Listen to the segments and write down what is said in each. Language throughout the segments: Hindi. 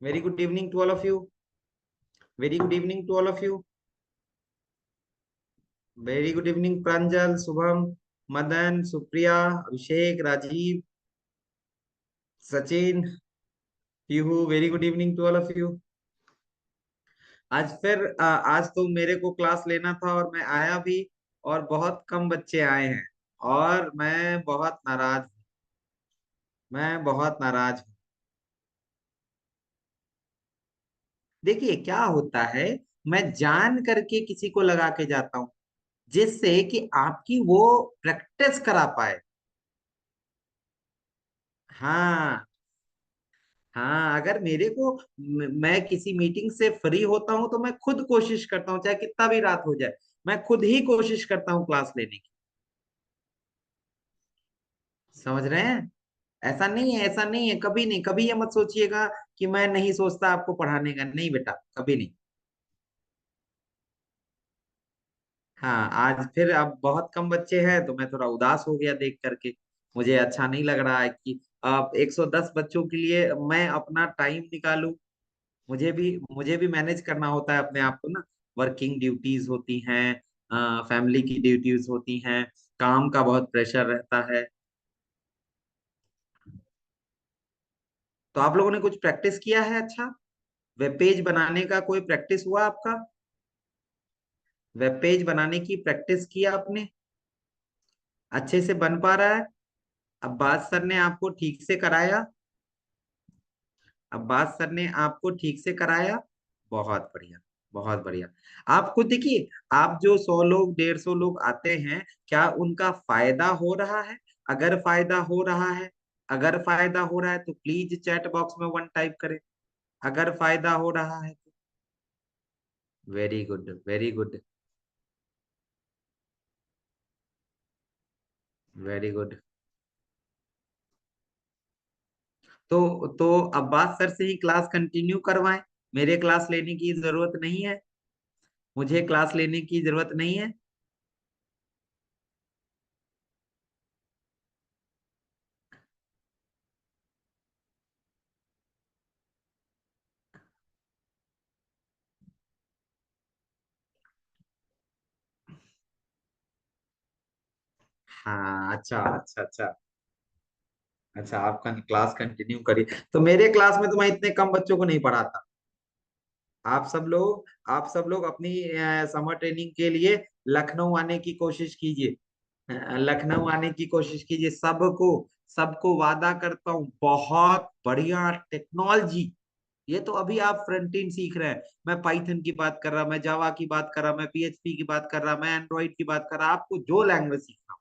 Very good evening to all of you. Very good evening to all of you. Very good evening, Pranjal, Subham, Madan, Supriya, Abhishek, Rajiv, Sachin, Pihu. Very good evening to all of you. आज तो मेरे को क्लास लेना था और मैं आया भी, और बहुत कम बच्चे आए हैं, और मैं बहुत नाराज हूँ। देखिए क्या होता है, मैं जान करके किसी को लगा के जाता हूँ, जिससे कि आपकी वो प्रैक्टिस करा पाए। हाँ, हाँ, अगर मेरे को मैं किसी मीटिंग से फ्री होता हूं तो मैं खुद कोशिश करता हूँ, चाहे कितना भी रात हो जाए, मैं खुद ही कोशिश करता हूँ क्लास लेने की। समझ रहे हैं? ऐसा नहीं है, ऐसा नहीं है, कभी नहीं, कभी ये मत सोचिएगा कि मैं नहीं सोचता आपको पढ़ाने का। नहीं बेटा, कभी नहीं। हाँ, आज फिर अब बहुत कम बच्चे हैं तो मैं थोड़ा उदास हो गया देख करके। मुझे अच्छा नहीं लग रहा है कि अब 110 बच्चों के लिए मैं अपना टाइम निकालूं। मुझे भी मैनेज करना होता है अपने आप को ना। वर्किंग ड्यूटीज होती हैं, फैमिली की ड्यूटीज होती हैं, काम का बहुत प्रेशर रहता है। तो आप लोगों ने कुछ प्रैक्टिस किया है? अच्छा, वेब पेज बनाने का कोई प्रैक्टिस हुआ आपका? वेब पेज बनाने की प्रैक्टिस किया आपने? अच्छे से बन पा रहा है? अब्बास सर ने आपको ठीक से कराया? अब्बास सर ने आपको ठीक से कराया? बहुत बढ़िया, बहुत बढ़िया। आप खुद देखिए, आप जो 100 लोग 150 लोग आते हैं, क्या उनका फायदा हो रहा है? अगर फायदा हो रहा है, अगर फायदा हो रहा है तो प्लीज चैट बॉक्स में वन टाइप करें, अगर फायदा हो रहा है तो। Very good, very good, very good. तो अब्बास सर से ही क्लास कंटिन्यू करवाएं। मेरे क्लास लेने की जरूरत नहीं है, मुझे क्लास लेने की जरूरत नहीं है। हाँ, अच्छा, अच्छा, अच्छा। अच्छा, आपका क्लास कंटिन्यू करिए। तो मेरे क्लास में तो मैं इतने कम बच्चों को नहीं पढ़ाता। आप सब लोग अपनी समर ट्रेनिंग के लिए लखनऊ आने की कोशिश कीजिए। लखनऊ आने की कोशिश कीजिए। सबको सबको वादा करता हूँ, बहुत बढ़िया टेक्नोलॉजी। ये तो अभी आप फ्रंट एंड सीख रहे हैं। मैं पाइथन की बात कर रहा, मैं जावा की बात कर रहा, मैं पीएचपी की बात कर रहा, मैं एंड्रॉइड की बात कर रहा। आपको जो लैंग्वेज सीखना हो,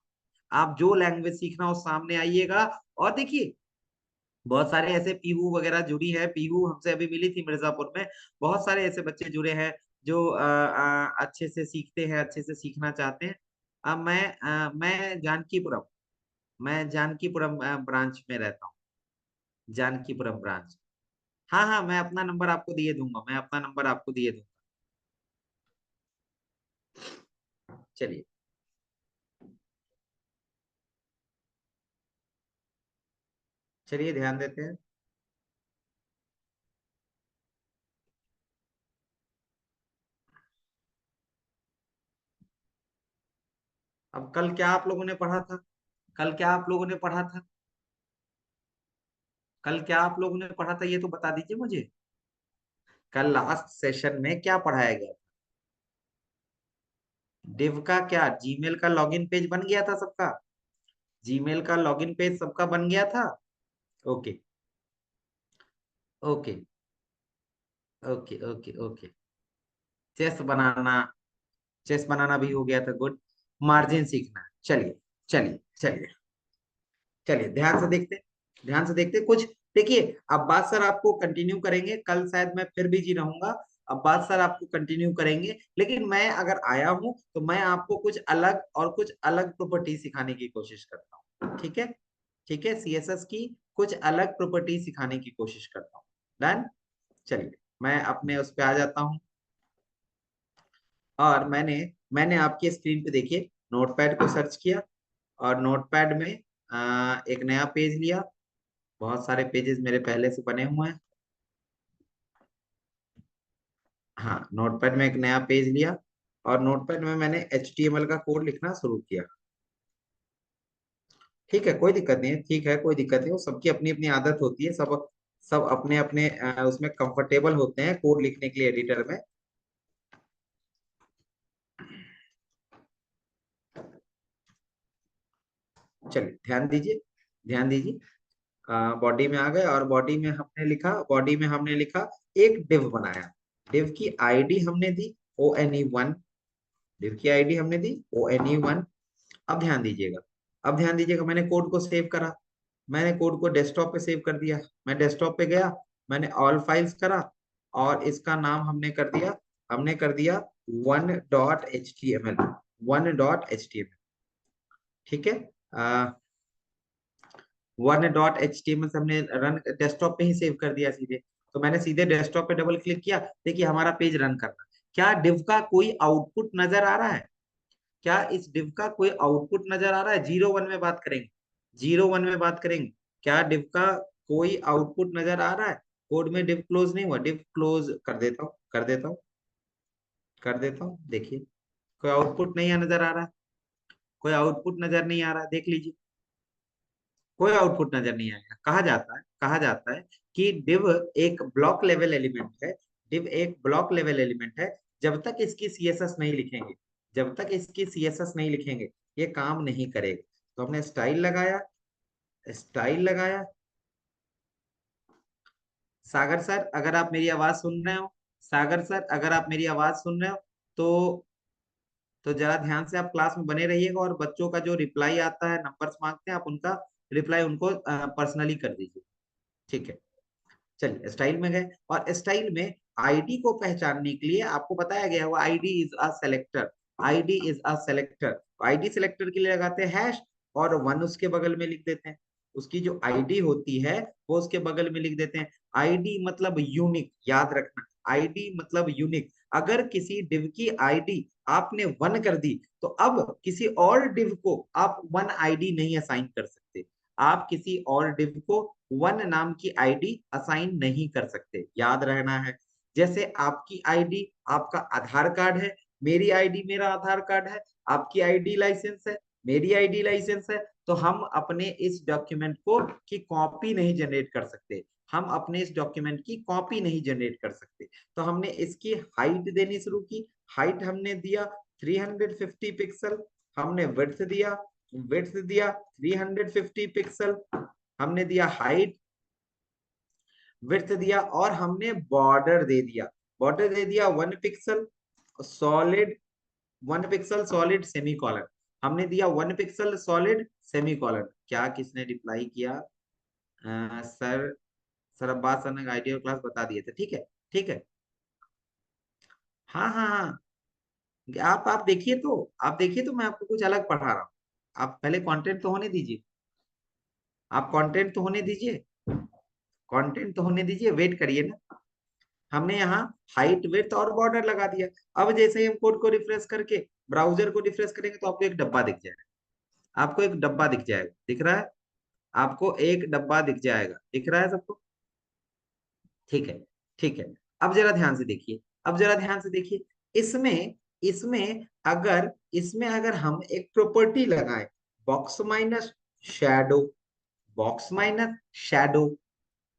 आप जो लैंग्वेज सीखना हो सामने आइएगा। और देखिए, बहुत सारे ऐसे पीहू वगैरह जुड़ी है, पीहू हमसे अभी मिली थी मिर्जापुर में। बहुत सारे ऐसे बच्चे जुड़े हैं जो अच्छे से सीखते हैं, अच्छे से सीखना चाहते हैं। मैं जानकीपुरम, ब्रांच में रहता हूँ। जानकीपुरम ब्रांच। हाँ, हाँ, मैं अपना नंबर आपको दिए दूंगा, मैं अपना नंबर आपको दिए दूंगा। चलिए। चलिए, ध्यान देते हैं। अब कल क्या आप लोगों ने पढ़ा था? कल क्या आप लोगों ने पढ़ा था? कल क्या आप लोगों ने पढ़ा था, ये तो बता दीजिए मुझे। कल लास्ट सेशन में क्या पढ़ाया गया? डिव का क्या, जीमेल का लॉगिन पेज बन गया था सबका? जीमेल का लॉगिन पेज सबका बन गया था? Okay, okay, okay, okay, okay. Chess बनाना, चेस बनाना भी हो गया था, गुड। मार्जिन सीखना है। चलिए, चलिए, चलिए, चलिए, ध्यान से देखते कुछ। देखिए, अब्बास सर आपको कंटिन्यू करेंगे, कल शायद मैं फिर बिजी रहूंगा। अब्बास सर आपको कंटिन्यू करेंगे, लेकिन मैं अगर आया हूं तो मैं आपको कुछ अलग प्रॉपर्टी सिखाने की कोशिश करता हूँ, ठीक है? ठीक है, सीएसएस की कुछ अलग प्रॉपर्टी सिखाने की कोशिश करता हूँ। डन। चलिए, मैं अपने उस पे आ जाता हूँ। और मैंने आपकी स्क्रीन पे देखिए, नोटपैड को सर्च किया, और नोटपैड में एक नया पेज लिया। बहुत सारे पेजेस मेरे पहले से बने हुए हैं। हाँ, नोटपैड में एक नया पेज लिया और नोटपैड में मैंने HTML का कोड लिखना शुरू किया। ठीक है, कोई दिक्कत नहीं है, ठीक है, कोई दिक्कत नहीं, वो सबकी अपनी अपनी आदत होती है, सब सब अपने अपने उसमें कंफर्टेबल होते हैं कोड लिखने के लिए एडिटर में। चलिए ध्यान दीजिए, ध्यान दीजिए। बॉडी में आ गए और बॉडी में हमने लिखा एक डिव बनाया। डिव की आईडी हमने दी ONE1। डिव की आईडी हमने दी ONE1। अब ध्यान दीजिएगा, अब ध्यान दीजिएगा, मैंने कोड को सेव करा, मैंने कोड को डेस्कटॉप पे सेव कर दिया। मैं डेस्कटॉप पे गया, मैंने ऑल फाइल्स करा और इसका नाम हमने कर दिया 1.html। 1.html, ठीक है। 1.html से हमने रन डेस्कटॉप पे ही सेव कर दिया सीधे। तो मैंने सीधे डेस्कटॉप पे डबल क्लिक किया, देखिए हमारा पेज रन कर रहा है। क्या डिव का कोई आउटपुट नजर आ रहा है? क्या इस डिव का कोई आउटपुट नजर आ रहा है? 0 1 में बात करेंगे, 0 1 में बात करेंगे। क्या डिव का कोई आउटपुट नजर आ रहा है? कोड में डिव क्लोज नहीं हुआ, डिव क्लोज कर देता हूँ, कर देता हूँ, कर देता हूँ। देखिए कोई आउटपुट नहीं है, नजर आ रहा है, कोई आउटपुट नजर नहीं आ रहा है, देख लीजिए, कोई आउटपुट नजर नहीं आएगा। कहा जाता है कि डिव एक ब्लॉक लेवल एलिमेंट है। डिव एक ब्लॉक लेवल एलिमेंट है। जब तक इसकी सीएसएस नहीं लिखेंगे, जब तक इसकी सीएसएस नहीं लिखेंगे, ये काम नहीं करेगा। तो हमने स्टाइल लगाया, स्टाइल लगाया। सागर सर अगर आप मेरी आवाज सुन रहे हो, सागर सर अगर आप मेरी आवाज सुन रहे हो, तो जरा ध्यान से आप क्लास में बने रहिएगा और बच्चों का जो रिप्लाई आता है, नंबर्स मांगते हैं, आप उनका रिप्लाई उनको पर्सनली कर दीजिए, ठीक है। चलिए स्टाइल में गए और स्टाइल में आईडी को पहचानने के लिए आपको बताया गया हुआ ID is a selector. ID is a selector, ID selector के लिए लगाते हैं हैश और 1 उसके बगल में लिख देते हैं। उसकी जो आईडी होती है वो उसके बगल में लिख देते हैं। आईडी मतलब यूनिक, याद रखना, आईडी मतलब यूनिक। अगर किसी डिव की आईडी आपने 1 कर दी तो अब किसी और डिव को आप 1 आईडी नहीं असाइन कर सकते। आप किसी और डिव को 1 नाम की आईडी असाइन नहीं कर सकते, याद रहना है। जैसे आपकी आईडी आपका आधार कार्ड है, मेरी आईडी मेरा आधार कार्ड है, आपकी आईडी लाइसेंस है, मेरी आईडी लाइसेंस है। तो हम अपने इस डॉक्यूमेंट को की कॉपी नहीं जनरेट कर सकते, हम अपने इस डॉक्यूमेंट की कॉपी नहीं जनरेट कर सकते। तो हमने इसकी हाइट देनी शुरू की। हाइट हमने दिया 350 पिक्सल। हमने विड्थ दिया 350 पिक्सल। हमने दिया हाइट, विड्थ दिया और हमने बॉर्डर दे दिया। बॉर्डर दे दिया 1 pixel solid, 1 pixel solid semi colon. हमने दिया 1 पिक्सल सॉलिड सेमी कॉलन। क्या किसने रिप्लाई किया? सर, सर अब्बास सर ने आइडिया क्लास बता दिए थे, ठीक है, ठीक है। हाँ हाँ हाँ, आप देखिए तो, आप देखिए तो, मैं आपको कुछ अलग पढ़ा रहा हूँ। आप पहले कंटेंट तो होने दीजिए, आप कंटेंट तो होने दीजिए, कंटेंट तो होने दीजिए, वेट करिए ना। हमने यहाँ हाइट विड्थ और बॉर्डर लगा दिया। अब जैसे ही हम कोड को रिफ्रेश करके ब्राउजर को रिफ्रेश करेंगे तो आपको एक डब्बा दिख जाएगा, आपको एक डब्बा दिख जाएगा, दिख रहा है? आपको एक डब्बा दिख जाएगा, दिख रहा है सबको? ठीक है, ठीक है। अब जरा ध्यान से देखिए, अब जरा ध्यान से देखिए। इसमें इसमें इसमें अगर हम एक प्रॉपर्टी लगाएं, box minus shadow, box minus shadow,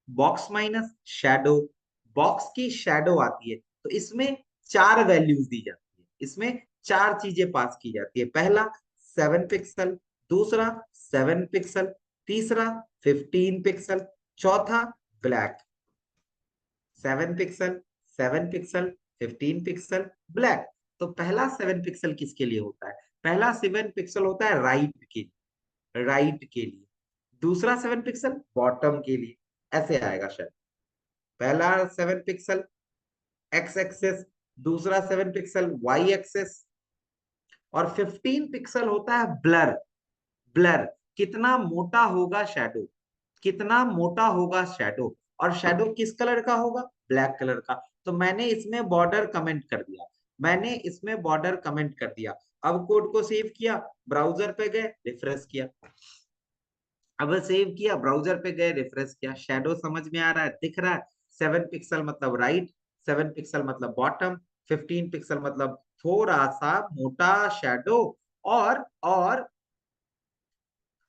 box minus shadow, box की शैडो आती है, तो इसमें 4 वैल्यूज दी जाती है, इसमें 4 चीजें पास की जाती है। पहला 7 पिक्सल, दूसरा 7 पिक्सल, तीसरा 15 पिक्सल, चौथा black. 7 pixel, 7 pixel, 15 pixel, black. तो पहला 7 पिक्सल किसके लिए होता है? पहला 7 पिक्सल होता है राइट के लिए, राइट के लिए। दूसरा 7 पिक्सल बॉटम के लिए, ऐसे आएगा शायद। पहला 7 पिक्सल एक्स एक्सेस, दूसरा 7 पिक्सल वाई एक्सेस, और 15 पिक्सल होता है ब्लर। ब्लर, कितना मोटा होगा शैडो, कितना मोटा होगा शैडो, और शैडो किस कलर का होगा? ब्लैक कलर का। तो मैंने इसमें बॉर्डर कमेंट कर दिया, मैंने इसमें बॉर्डर कमेंट कर दिया। अब कोड को सेव किया, ब्राउजर पे गए, रिफ्रेश किया। अब सेव किया, ब्राउजर पे गए, रिफ्रेश किया, शैडो समझ में आ रहा है, दिख रहा है? 7 पिक्सल मतलब राइट, 7 पिक्सल मतलब बॉटम, 15 पिक्सल मतलब थोड़ा सा मोटा शेडो, और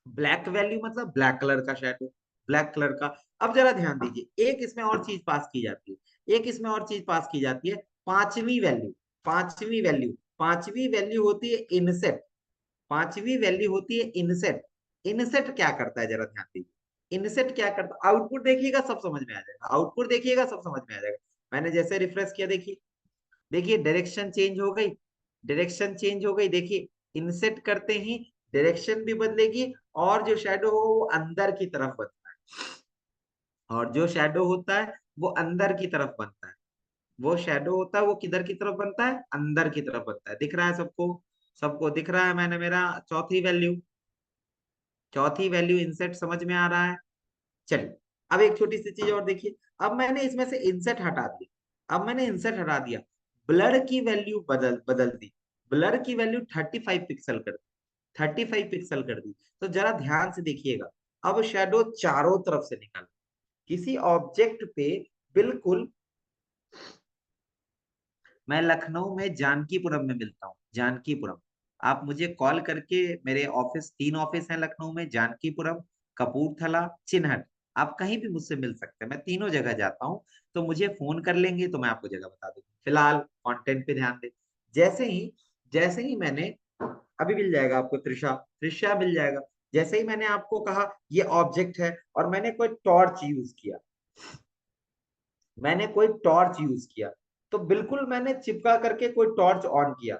ब्लैक वैल्यू मतलब ब्लैक कलर का शेडो, ब्लैक कलर का। अब जरा ध्यान दीजिए, एक इसमें और चीज पास की जाती है, एक इसमें और चीज पास की जाती है, पांचवी वैल्यू। पांचवी वैल्यू होती है इनसेट। पांचवी वैल्यू होती है इनसेट। इनसेट क्या करता है जरा ध्यान दीजिए, इनसेट क्या करता है, आउटपुट देखिएगा सब समझ में आ जाएगा, आउटपुट देखिएगा सब समझ में आ जाएगा। मैंने जैसे रिफ्रेश किया, देखिए, देखिए डायरेक्शन चेंज हो गई, डायरेक्शन चेंज हो गई, देखिए इनसेट करते ही डायरेक्शन भी बदलेगी, और जो शेडो हो वो अंदर की तरफ बनता है, और जो शेडो होता है वो अंदर की तरफ बनता है, वो शेडो होता है वो किधर की तरफ बनता है, अंदर की तरफ बनता है। दिख रहा है सबको, सबको दिख रहा है। मैंने मेरा चौथी वैल्यू इंसेट समझ में आ रहा है। चलिए, अब एक छोटी सी चीज और देखिए, अब मैंने इसमें से इंसेट हटा दिया, अब मैंने इंसेट हटा दिया, ब्लर की वैल्यू बदल बदल दी, ब्लर की वैल्यू 35 पिक्सल कर दी, 35 पिक्सल कर दी। तो जरा ध्यान से देखिएगा, अब शेडो चारों तरफ से निकल, किसी ऑब्जेक्ट पे, बिल्कुल। मैं लखनऊ में जानकीपुरम में मिलता हूँ, जानकीपुरम। आप मुझे कॉल करके, मेरे ऑफिस, 3 ऑफिस हैं लखनऊ में, जानकीपुरम, कपूरथला, चिन्हट। आप कहीं भी मुझसे मिल सकते हैं, मैं तीनों जगह जाता हूँ। तो मुझे फोन कर लेंगे तो मैं आपको जगह बता दूंगा। फिलहाल कंटेंट पे ध्यान दें। जैसे ही मैंने, अभी मिल जाएगा आपको, त्रिशा, त्रिशा मिल जाएगा। जैसे ही मैंने आपको कहा ये ऑब्जेक्ट है, और मैंने कोई टॉर्च यूज किया, मैंने कोई टॉर्च यूज किया, तो बिल्कुल मैंने चिपका करके कोई टॉर्च ऑन किया,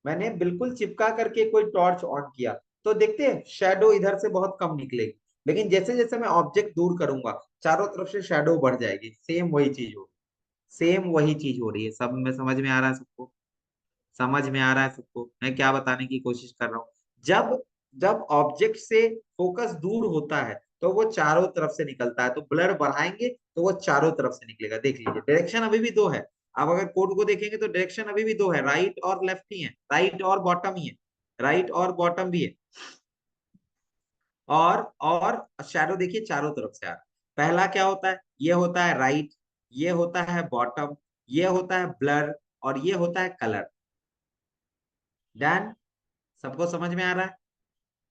मैंने बिल्कुल चिपका करके कोई टॉर्च ऑन किया, तो देखते हैं शैडो इधर से बहुत कम निकलेगी। लेकिन जैसे जैसे मैं ऑब्जेक्ट दूर करूंगा, चारों तरफ से शैडो बढ़ जाएगी। सेम वही चीज हो, सेम वही चीज हो रही है। सब में समझ में आ रहा है सबको? समझ में आ रहा है सबको मैं क्या बताने की कोशिश कर रहा हूँ? जब जब ऑब्जेक्ट से फोकस दूर होता है तो वो चारों तरफ से निकलता है, तो ब्लर बढ़ाएंगे तो वो चारों तरफ से निकलेगा। देख लीजिए, डायरेक्शन अभी भी दो है। आप अगर कोड को देखेंगे तो डायरेक्शन अभी भी दो है, राइट और लेफ्ट ही है, राइट और बॉटम ही है, राइट और बॉटम भी है। और शैडो देखिए चारों तरफ से आ रहा है। पहला क्या होता है, ये होता है राइट, ये होता है बॉटम, ये होता है ब्लर, और ये होता है कलर। डन? सबको समझ में आ रहा है?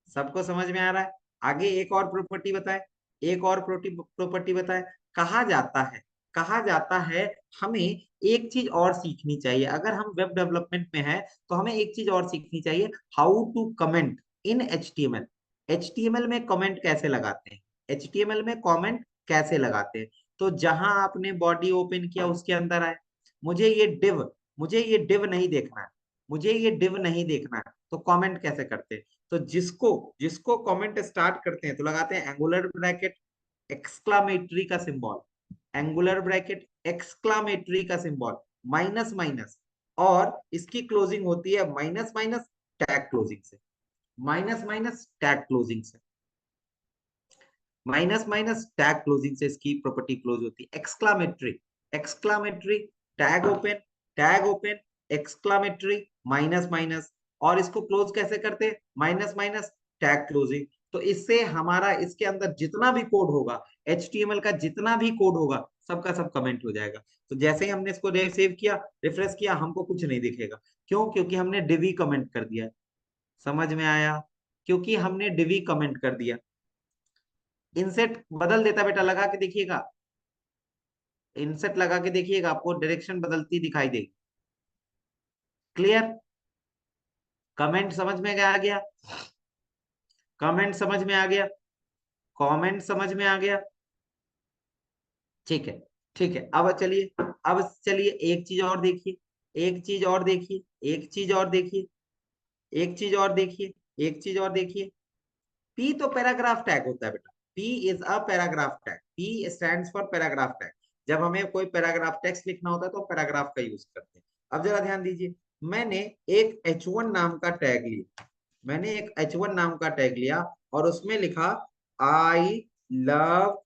सबको समझ में आ रहा है? आगे एक और प्रॉपर्टी बताए, एक और प्रॉपर्टी बताए। कहा जाता है, कहा जाता है, हमें एक चीज और सीखनी चाहिए। अगर हम वेब डेवलपमेंट में है तो हमें एक चीज और सीखनी चाहिए, how to comment in HTML. HTML में कमेंट कैसे लगाते हैं, एचटीएमएल में कमेंट कैसे लगाते हैं। तो जहां आपने बॉडी ओपन किया उसके अंदर आए, मुझे ये डिव मुझे ये डिव नहीं देखना है, मुझे ये डिव नहीं देखना है, तो कमेंट कैसे करते हैं? तो जिसको जिसको कमेंट स्टार्ट करते हैं तो लगाते हैं एंगुलर ब्रैकेट, एक्सक्लामेटरी का सिंबल, एंगुलर ब्रैकेट, एक्सक्लामेटरी का सिंबल, माइनस माइनस, और इसकी क्लोजिंग होती है माइनस माइनस टैग क्लोजिंग से, माइनस माइनस टैग क्लोजिंग से, माइनस माइनस टैग क्लोजिंग से इसकी प्रॉपर्टी क्लोज होती है। Exclamatory, exclamatory, tag open, exclamatory, minus minus, और इसको क्लोज कैसे करते हैं, माइनस माइनस टैग क्लोजिंग। तो इससे हमारा, इसके अंदर जितना भी कोड होगा, एचटीएमएल का जितना भी कोड होगा, सबका सब कमेंट हो जाएगा। तो जैसे ही हमने इसको सेव किया, रिफ्रेश किया, हमको कुछ नहीं दिखेगा। क्यों? क्योंकि हमने डिवी कमेंट कर दिया। समझ में आया? क्योंकि हमने डिवी कमेंट कर दिया। इनसेट बदल देता बेटा, लगा के देखिएगा, इनसेट लगा के देखिएगा, आपको डायरेक्शन बदलती दिखाई देगी। क्लियर? कमेंट समझ में आ गया? कमेंट समझ में आ गया? कमेंट समझ में आ गया? ठीक है, ठीक है। अब चलिए एक चीज और देखिए, एक चीज और देखिए, एक चीज और देखिए, एक चीज और देखिए, एक चीज और देखिए। पी तो पैराग्राफ टैग होता है बेटा, P is a paragraph tag, P stands for paragraph tag. जब हमें कोई पैराग्राफ टेक्स्ट लिखना होता है तो पैराग्राफ का यूज करते हैं। अब जरा ध्यान दीजिए, मैंने एक H1 नाम का टैग लिया, मैंने एक H1 नाम का टैग लिया, और उसमें लिखा I love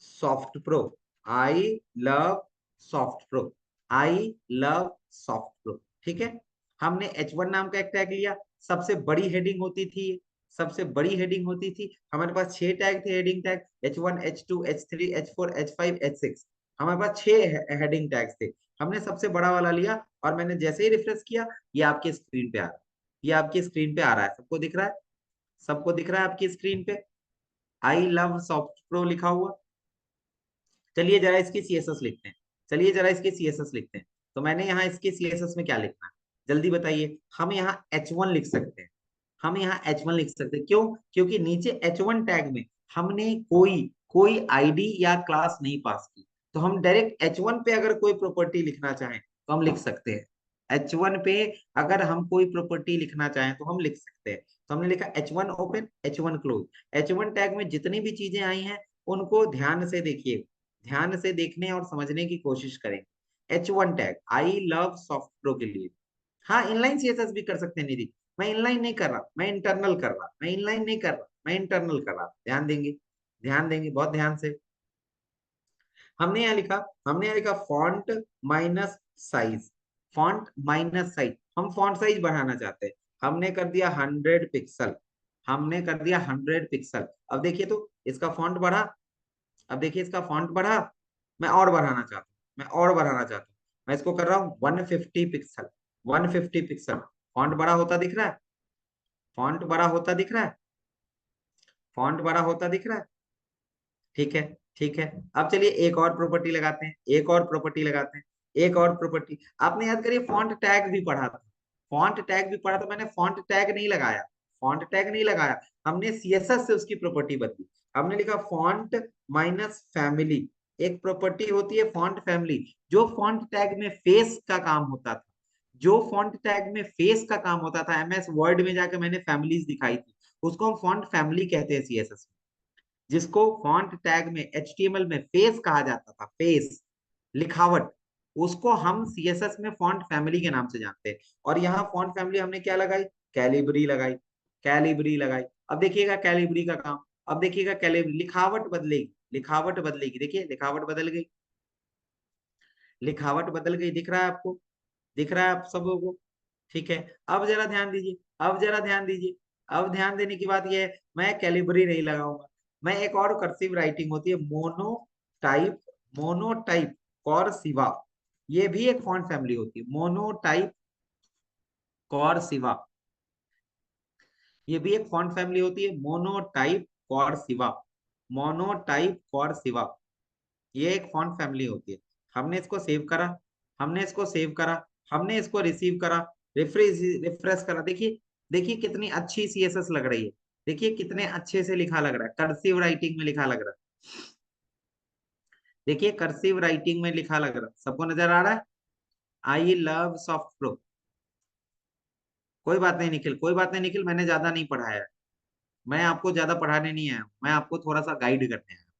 soft pro, I love soft pro, I love soft pro. ठीक है, हमने H1 नाम का एक टैग लिया, सबसे बड़ी हेडिंग होती थी, सबसे बड़ी हेडिंग होती थी। हमारे पास 6 टैग थे, heading tag, H1, H2, H3, H4, H5, H6। हमारे पास 6 हेडिंग टैग्स थे, हमने सबसे बड़ा वाला लिया और मैंने जैसे ही रिफ्रेश किया ये आपके स्क्रीन पे आ रहा है, ये आपकी स्क्रीन पे आ रहा है, सबको दिख रहा है, सबको दिख रहा है आपकी स्क्रीन पे, आई लव सॉफ्ट प्रो लिखा हुआ। चलिए जरा इसकी सीएसएस लिखते हैं, चलिए जरा इसके सीएसएस लिखते हैं। तो मैंने यहाँ इसके सीएसएस में क्या लिखना है, जल्दी बताइए। हम यहाँ H1 लिख सकते हैं, हम यहाँ H1 लिख सकते हैं, क्यों? क्योंकि नीचे H1 टैग में हमने कोई कोई आईडी या क्लास नहीं पास की, तो हम डायरेक्ट H1 पे अगर कोई प्रॉपर्टी लिखना चाहें तो हम लिख सकते हैं। H1 पे अगर हम कोई प्रॉपर्टी लिखना चाहें तो हम लिख सकते हैं। तो हमने लिखा H1 open, H1 close. H1 tag में जितनी भी चीजें आई हैं उनको ध्यान से देखिए, ध्यान से देखने और समझने की कोशिश करें। H1 tag I love soft pro के लिए, हाँ इनलाइन सीएसएस भी कर सकते हैं निधि, मैं इनलाइन नहीं कर रहा, मैं इंटरनल कर रहा, मैं इनलाइन नहीं कर रहा, मैं इंटरनल कर रहा, ध्यान देंगे, ध्यान देंगे बहुत ध्यान से। हमने यहाँ लिखा, हमने यहाँ लिखा font minus size, font minus size, हम फॉन्ट साइज बढ़ाना चाहते हैं, हमने कर दिया 100 पिक्सल, हमने कर दिया 100 पिक्सल। अब देखिए तो इसका फॉन्ट बढ़ा, अब देखिए इसका फॉन्ट बढ़ा, मैं और बढ़ाना चाहता हूँ, मैं और बढ़ाना चाहता हूँ, मैं इसको कर रहा हूँ 150 पिक्सल, 150 पिक्सल। फॉन्ट बड़ा होता दिख रहा है, फॉन्ट बड़ा होता दिख रहा है, फॉन्ट बड़ा होता दिख रहा है, ठीक है, ठीक है। अब चलिए एक और प्रॉपर्टी लगाते हैं, एक और प्रॉपर्टी लगाते हैं, एक और प्रॉपर्टी। आपने याद करिए फॉन्ट टैग भी पढ़ा था, फॉन्ट टैग भी पढ़ा था, मैंने फॉन्ट टैग नहीं लगाया, फॉन्ट टैग नहीं लगाया, हमने सीएसएस से उसकी प्रॉपर्टी बदली। हमने लिखा फॉन्ट माइनस फैमिली, एक प्रॉपर्टी होती है फॉन्ट फैमिली, जो फॉन्ट टैग में फेस का काम होता था, जो फॉन्ट टैग में फेस का काम होता था, एमएस वर्ड में जाकर मैंने फैमिलीज दिखाई थी, उसको हम फॉन्ट फैमिली कहते हैं सीएसएस में। जिसको फॉन्ट टैग में एचटीएमएल में फेस कहा जाता था, फेस लिखावट, उसको हम सीएसएस में फॉन्ट फैमिली के नाम से जानते हैं। और यहाँ फॉन्ट फैमिली हमने क्या लगाई, कैलिबरी लगाई, कैलिबरी लगाई। अब देखिएगा कैलिबरी का काम, अब देखिएगा कैलिबरी, लिखावट बदलेगी, लिखावट बदलेगी, देखिए लिखावट बदल गई, लिखावट बदल गई, दिख रहा है आपको, दिख रहा है आप सबों को, ठीक है। अब जरा ध्यान दीजिए, अब जरा ध्यान दीजिए, अब ध्यान देने की बात यह है, मैं कैलिबरी नहीं लगाऊंगा, मैं एक और कर्सिव राइटिंग होती है मोनोटाइप, मोनोटाइप कॉर्सिवा, ये भी एक फॉन्ट फैमिली होती है, मोनोटाइप कॉर्सिवा, ये भी एक फॉन्ट फैमिली होती है, मोनोटाइप कॉर्सिवा, मोनोटाइप कॉर्सिवा, ये एक फॉन्ट फैमिली होती है। हमने इसको सेव करा, हमने इसको सेव करा, हमने इसको रिसीव करा, रिफ्रेश रिफ्रेश करा, देखिए, देखिए कितनी अच्छी सीएसएस लग रही है, देखिए कितने अच्छे से लिखा लग रहा है, कर्सिव राइटिंग में लिखा लग रहा है, देखिए कर्सिव राइटिंग में लिखा लग रहा है, सबको नजर आ रहा है। आई लव सॉफ्ट प्रो, कोई बात नहीं निखिल, कोई बात नहीं निखिल, मैंने ज्यादा नहीं पढ़ाया है, मैं आपको ज्यादा पढ़ाने नहीं आया हूं, मैं आपको थोड़ा सा गाइड करने आया हूं,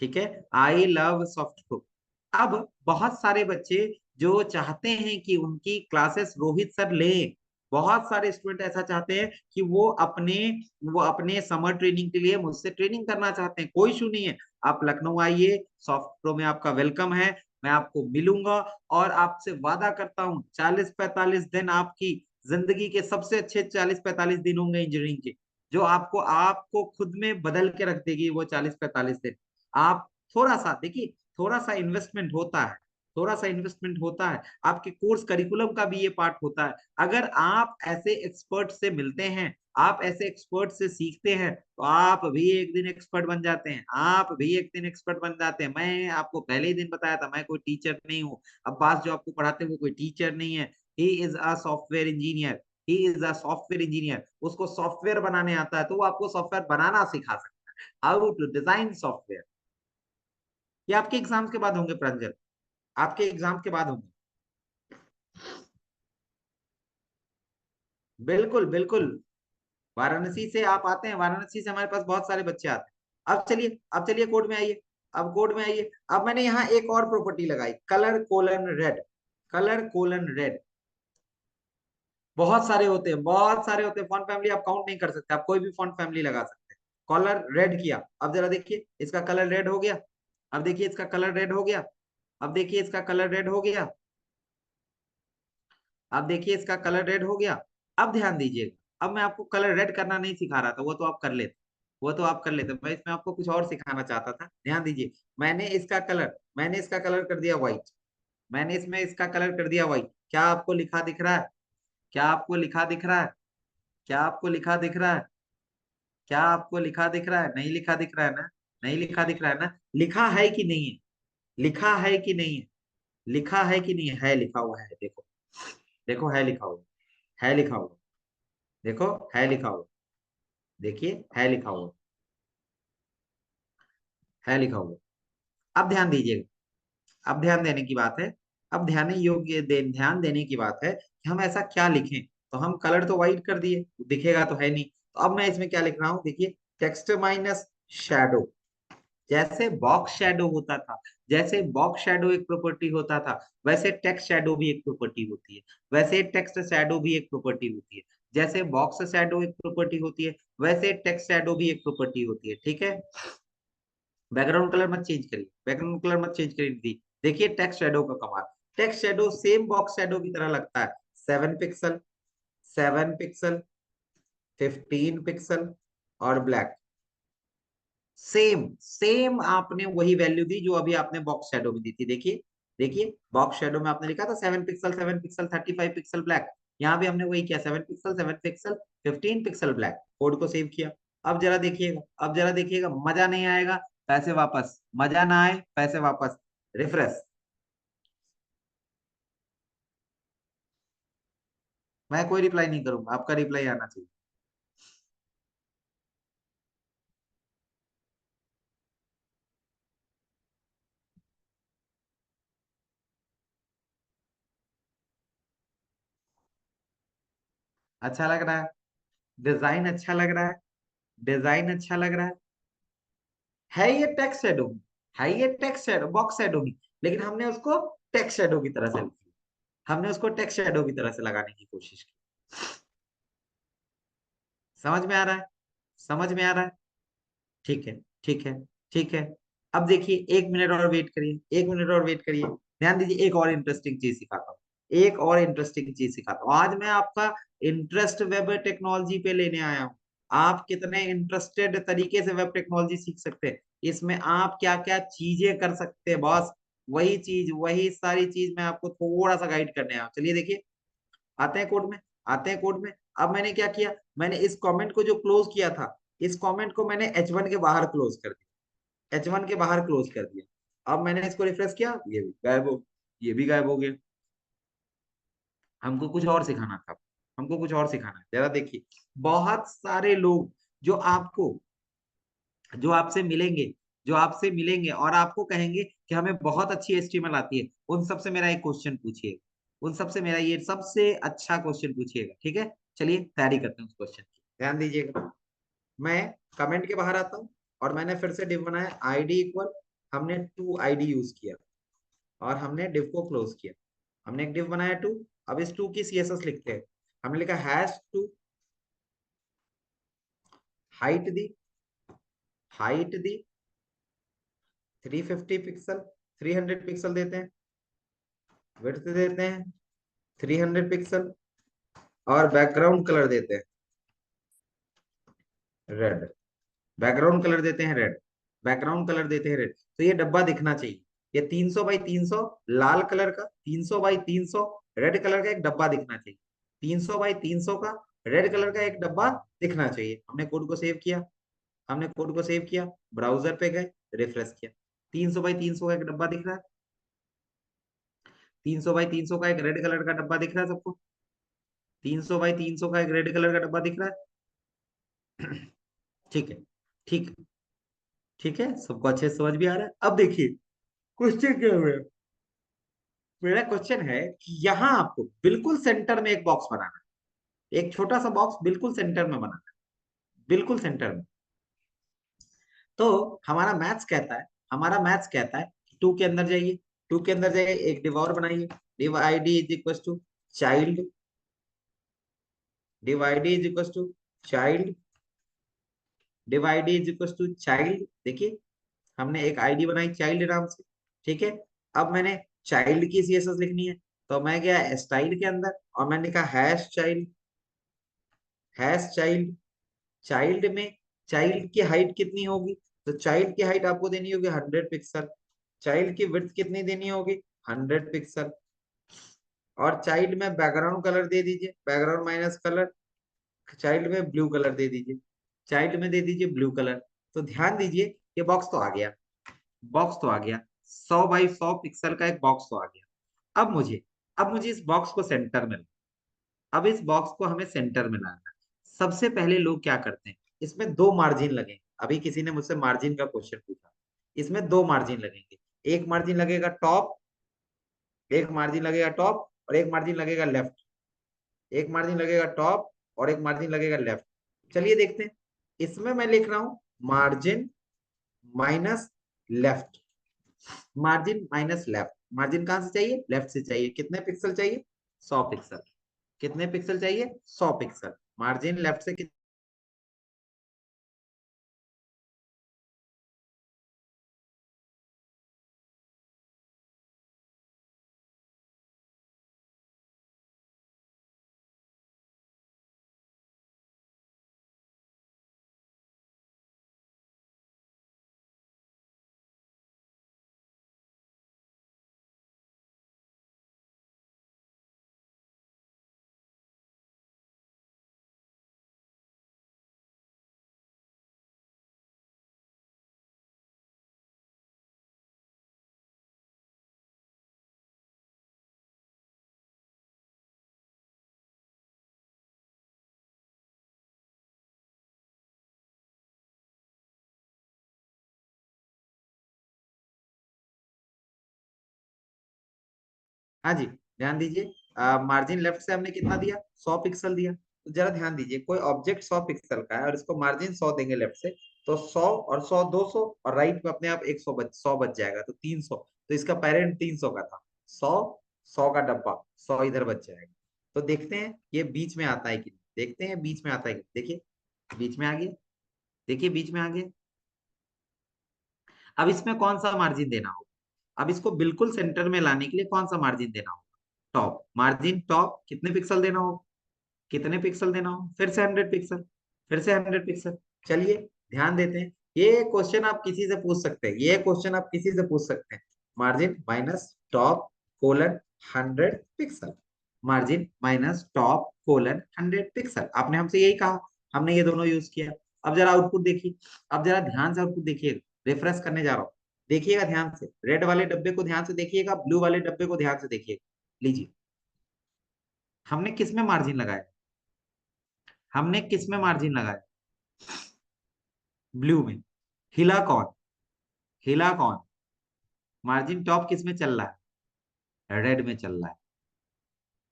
ठीक है। आई लव सॉफ्ट को, अब बहुत सारे बच्चे जो चाहते हैं कि उनकी क्लासेस रोहित सर ले, बहुत सारे स्टूडेंट ऐसा चाहते हैं कि वो अपने समर ट्रेनिंग के लिए मुझसे ट्रेनिंग करना चाहते हैं, कोई इशू नहीं है, आप लखनऊ आइए, सॉफ्ट प्रो में आपका वेलकम है, मैं आपको मिलूंगा और आपसे वादा करता हूँ 40-45 दिन आपकी जिंदगी के सबसे अच्छे 40-45 दिन होंगे इंजीनियरिंग के, जो आपको आपको खुद में बदल के रख देगी वो 40-45 दिन। आप थोड़ा सा देखिए, थोड़ा सा इन्वेस्टमेंट होता है, थोड़ा सा इन्वेस्टमेंट होता है, आपके कोर्स करिकुलम का भी ये पार्ट होता है। अगर आप ऐसे एक्सपर्ट से मिलते हैं, आप ऐसे एक्सपर्ट से सीखते हैं, तो आप भी एक दिन एक्सपर्ट बन जाते हैं, आप भी एक दिन एक्सपर्ट बन जाते हैं। मैं आपको पहले ही दिन बताया था मैं कोई टीचर नहीं हूँ, अब्बास जो आपको पढ़ाते हैं वो कोई टीचर नहीं है, he is a software engineer, he is a software engineer, उसको सॉफ्टवेयर बनाने आता है तो वो आपको सॉफ्टवेयर बनाना सिखा सकता है, हाउ टू डिजाइन सॉफ्टवेयर। ये आपके एग्जाम के बाद होंगे प्रांजल, आपके एग्जाम के बाद होंगे, बिल्कुल बिल्कुल। वाराणसी से आप आते हैं, वाराणसी से हमारे पास बहुत सारे बच्चे आते हैं। अब चलिए, अब चलिए कोड में आइए, अब कोड में आइए। अब मैंने यहाँ एक और प्रॉपर्टी लगाई, colour colon red, colour colon red, बहुत सारे होते हैं, बहुत सारे होते हैं फॉन्ट फैमिली, आप काउंट नहीं कर सकते, आप कोई भी फॉन्ट फैमिली लगा सकते हैं। कलर रेड किया, अब जरा देखिए इसका कलर रेड हो गया, अब देखिए इसका कलर रेड हो गया, अब देखिए इसका कलर रेड हो गया, अब देखिए इसका कलर रेड हो गया। अब ध्यान दीजिएगा, अब मैं आपको कलर रेड करना नहीं सिखा रहा था, वो तो आप कर लेते, वो तो आप कर लेते, मैं इसमें आपको कुछ और सिखाना चाहता था, ध्यान दीजिए। मैंने इसका कलर कर दिया व्हाइट, मैंने इसमें इसका कलर कर दिया व्हाइट। क्या आपको लिखा दिख रहा है? क्या आपको लिखा दिख रहा है? क्या आपको लिखा दिख रहा है? क्या आपको लिखा दिख रहा है? नहीं लिखा दिख रहा है ना? नहीं लिखा दिख रहा है ना? लिखा है कि नहीं है? लिखा है कि नहीं है? लिखा है कि नहीं है? लिखा हुआ है, देखो। देखो है लिखा हुआ, है लिखा हुआ, देखो है लिखा हुआ, देखिए है लिखा हुआ, है लिखा हुआ। अब ध्यान दीजिएगा, अब ध्यान देने की बात है। अब ध्यान देने की बात है कि हम ऐसा क्या लिखें। तो हम कलर तो व्हाइट कर दिए, दिखेगा तो है नहीं। तो अब मैं इसमें क्या लिख रहा हूँ, देखिए, टेक्स्ट माइनस शेडो। जैसे बॉक्स शेडो होता था, जैसे बॉक्स शेडो एक प्रॉपर्टी होता था, वैसे टेक्स्ट शेडो भी एक प्रॉपर्टी होती है। वैसे टेक्स्ट शेडो भी एक प्रॉपर्टी होती है। जैसे बॉक्स शेडो एक प्रॉपर्टी होती है, वैसे टेक्स्ट शेडो भी एक प्रॉपर्टी होती है, ठीक है। बैकग्राउंड कलर मत चेंज करिए, बैकग्राउंड कलर मत चेंज करिए। देखिए टेक्स्ट शेडो का कमाल। Text shadow same box shadow की तरह लगता है। 7 पिक्सल, 7 पिक्सल, 15 पिक्सल और ब्लैक। सेम सेम आपने वही वैल्यू दी जो अभी आपने बॉक्स शेडो में दी थी, देखिए। देखिए बॉक्स शेडो में आपने लिखा था 7 पिक्सल, 7 पिक्सल, 35 पिक्सल ब्लैक। यहाँ भी हमने वही किया, 7 pixel, 7 pixel, 15 pixel black. Code को सेव किया। अब जरा देखिएगा, अब जरा देखिएगा, मजा नहीं आएगा, पैसे वापस। मजा ना आए, पैसे वापस। रिफ्रेश। मैं कोई रिप्लाई नहीं करूंगा, आपका रिप्लाई आना चाहिए। अच्छा लग रहा है? डिजाइन अच्छा लग रहा है? डिजाइन अच्छा लग रहा है ये टेक्स्ट शेडो, है ये टेक्स्ट शेडो, बॉक्स शेडो ही, लेकिन हमने उसको टेक्स्ट शेडो की तरह से, हमने उसको टेक्स्ट शेडो की तरह से लगाने की कोशिश की। समझ में आ रहा है? समझ में आ रहा है? ठीक है, ठीक है, ठीक है। अब देखिए, 1 मिनट और वेट करिए, 1 मिनट और वेट करिए। ध्यान दीजिए, एक और इंटरेस्टिंग चीज सिखाता हूँ, एक और इंटरेस्टिंग चीज सिखाता हूँ। आज मैं आपका इंटरेस्ट वेब टेक्नोलॉजी पे लेने आया हूँ। आप कितने इंटरेस्टेड तरीके से वेब टेक्नोलॉजी सीख सकते हैं, इसमें आप क्या क्या चीजें कर सकते हैं बॉस, वही चीज, वही सारी चीज मैं आपको थोड़ा सा गाइड करने आया हूँ। चलिए देखिए, आते हैं कोड में, आते हैं कोड में। अब मैंने क्या किया, मैंने इस कमेंट को जो क्लोज किया था, इस कमेंट को मैंने H1 के बाहर क्लोज कर दिया, H1 के बाहर क्लोज कर दिया। अब मैंने इसको रिफ्रेश किया, ये भी गायब हो, ये भी गायब हो गया। हमको कुछ और सिखाना था, हमको कुछ और सिखाना है, जरा देखिए। बहुत सारे लोग जो आपको, जो आपसे मिलेंगे, जो आपसे मिलेंगे और आपको कहेंगे कि हमें बहुत अच्छी एचटीएमएल आती है, उन सबसे मेरा एक क्वेश्चन पूछिए, उन सबसे मेरा ये सबसे अच्छा क्वेश्चन पूछिएगा, ठीक है। चलिए तैयारी करते हैं उस क्वेश्चन की, ध्यान दीजिएगा। मैं कमेंट के बाहर आता हूँ और मैंने फिर से डिव बनाया, आईडी इक्वल, हमने 2 ID यूज किया और हमने डिव को क्लोज किया। हमने एक डिव बनाया 2। अब इस 2 की सीएसएस लिखते हैं। हमने लिखा #2, हाइट दी, हाइट दी 350 पिक्सल, 300 पिक्सल देते हैं, विड्थ देते हैं 300 पिक्सल और बैकग्राउंड कलर देते हैं रेड। बैकग्राउंड कलर देते हैं रेड, बैकग्राउंड कलर देते हैं रेड। तो ये डब्बा दिखना चाहिए, ये 300 बाई 300 लाल कलर का, 300 बाई 300 रेड कलर का एक डब्बा दिखना चाहिए। 300 बाई 300 का रेड कलर का एक डब्बा दिखना चाहिए। हमने कोड को सेव किया, हमने कोड को सेव किया, ब्राउजर पे गए, रिफ्रेश किया। 300 बाई 300 का एक डब्बा दिख रहा है, 300 बाई 300 का एक रेड कलर का डब्बा दिख रहा है सबको। 300 बाई 300 का एक रेड कलर का डब्बा दिख रहा है। ठीक है, ठीक, ठीक है, सबको अच्छे से समझ भी आ रहा है। अब देखिए क्वेश्चन क्या है, मेरा क्वेश्चन है कि यहाँ आपको बिल्कुल सेंटर में एक बॉक्स बनाना है, एक छोटा सा बॉक्स बिल्कुल सेंटर में बनाना है, बिल्कुल सेंटर में। तो हमारा मैथ्स कहता है, हमारा मैथ्स कहता है कि 2 के अंदर जाइए, 2 के अंदर जाइए, एक डिव और बनाइए। Div ID is equal to child, div ID is equal to child, div ID is equal to child. देखिए हमने एक आईडी बनाई चाइल्ड नाम से, ठीक है। अब मैंने चाइल्ड की सीएसएस लिखनी है, तो मैं गया स्टाइल के अंदर और मैंने लिखा hash child, hash child. Child में चाइल्ड की हाइट कितनी होगी? तो चाइल्ड की हाइट आपको देनी होगी 100 पिक्सल। चाइल्ड की विड्थ कितनी देनी होगी? 100 पिक्सल। और चाइल्ड में बैकग्राउंड कलर दे दीजिए, बैकग्राउंड माइनस कलर। चाइल्ड में ब्लू कलर दे दीजिए, चाइल्ड में दे दीजिए ब्लू कलर। तो ध्यान दीजिए, ये बॉक्स तो आ गया, बॉक्स तो आ गया, 100 बाई 100 पिक्सल का एक बॉक्स तो आ गया। अब मुझे इस बॉक्स को सेंटर में, अब इस बॉक्स को हमें सेंटर में लाना है। सबसे पहले लोग क्या करते हैं, इसमें दो मार्जिन लगेंगे। अभी किसी ने मुझसे मार्जिन का क्वेश्चन पूछा, इसमें दो मार्जिन लगेंगे। एक मार्जिन लगेगा टॉप, एक मार्जिन लगेगा टॉप, और एक मार्जिन लगेगा लेफ्ट। एक मार्जिन लगेगा टॉप और एक मार्जिन लगेगा लेफ्ट। चलिए देखते हैं। इसमें मैं लिख रहा हूं margin minus left, margin minus left. Margin कहां से चाहिए? लेफ्ट से चाहिए। कितने पिक्सल चाहिए? 100 पिक्सल। कितने पिक्सल चाहिए? 100 पिक्सल। मार्जिन लेफ्ट से हाँ जी, ध्यान दीजिए। मार्जिन लेफ्ट से हमने कितना दिया? 100 पिक्सल दिया। तो जरा ध्यान दीजिए, कोई ऑब्जेक्ट 100 पिक्सल का है और इसको मार्जिन 100 देंगे लेफ्ट से, तो 100 और 100 200, और राइट में अपने आप 100 बच जाएगा, तो 300। तो इसका पेरेंट 300 का था। 100, 100 का डब्बा, 100 इधर बच जाएगा। तो देखते हैं ये बीच में आता है कि नहीं, देखते हैं बीच में आता है कि नहीं। देखिए बीच में आ गया, देखिए बीच में आ गया। अब इसमें कौन सा मार्जिन देना होगा? अब इसको बिल्कुल सेंटर में लाने के लिए कौन सा मार्जिन देना होगा? टॉप मार्जिन, टॉप कितने पिक्सल देना होगा? कितने पिक्सल देना हो? फिर से 100 पिक्सल, फिर से 100 पिक्सल। चलिए ध्यान देते हैं। ये क्वेश्चन आप किसी से पूछ सकते हैं, ये क्वेश्चन आप किसी से पूछ सकते हैं। Margin minus top colon 100 pixel, margin minus top colon 100 pixel. आपने हमसे यही कहा, हमने ये दोनों यूज किया। अब जरा आउटपुट देखिए, अब जरा ध्यान से आउटपुट देखिए। रिफ्रेश करने जा रहा हूँ, देखिएगा ध्यान से। रेड वाले डब्बे को ध्यान से देखिएगा, ब्लू वाले डब्बे को ध्यान से देखिएगा। लीजिए, हमने किस में मार्जिन लगाया? हमने किस में मार्जिन लगाया? ब्लू में। हिला कौन? हिला कौन? मार्जिन टॉप किस में चल रहा है? रेड में चल रहा है,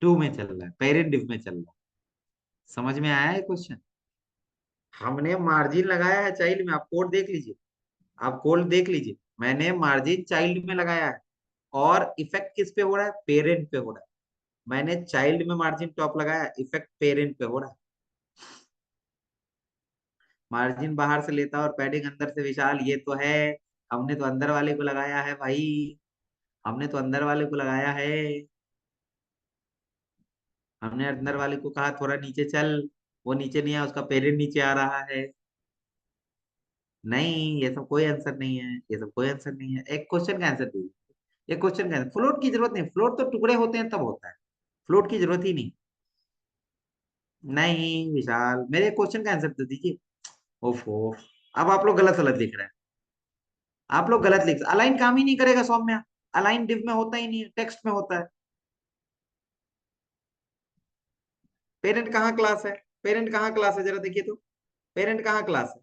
टू में चल रहा है, पेरेंट डिव में चल रहा है। समझ में आया है क्वेश्चन? हमने मार्जिन लगाया है चाइल्ड में, आप कोड देख लीजिए, आप कोड देख लीजिए। मैंने मार्जिन चाइल्ड में लगाया है, और इफेक्ट किस पे हो रहा है? पेरेंट पे हो रहा है। मैंने चाइल्ड में मार्जिन टॉप लगाया, इफेक्ट पेरेंट पे हो रहा है। मार्जिन बाहर से लेता और पैडिंग अंदर से विशाल, ये तो है। हमने तो अंदर वाले को लगाया है भाई, हमने तो अंदर वाले को लगाया है। हमने अंदर वाले को कहा थोड़ा नीचे चल, वो नीचे नहीं आया, उसका पेरेंट नीचे आ रहा है। नहीं, ये सब कोई आंसर नहीं है, ये सब कोई आंसर नहीं है। एक क्वेश्चन का आंसर दीजिए, एक क्वेश्चन का आंसर। फ्लोट की जरूरत नहीं, फ्लोट तो टुकड़े होते हैं तब होता है, फ्लोट की जरूरत ही नहीं। नहीं विशाल, मेरे क्वेश्चन का आंसर तो दीजिए। ओफो, अब आप लोग गलत गलत लिख रहे हैं, आप लोग गलत लिख, अलाइन काम ही नहीं करेगा सौम्या। अलाइन डिव में होता ही नहीं है, टेक्स्ट में होता है। पेरेंट कहाँ क्लास है? पेरेंट कहाँ क्लास है, जरा देखिए तो। पेरेंट कहाँ क्लास है?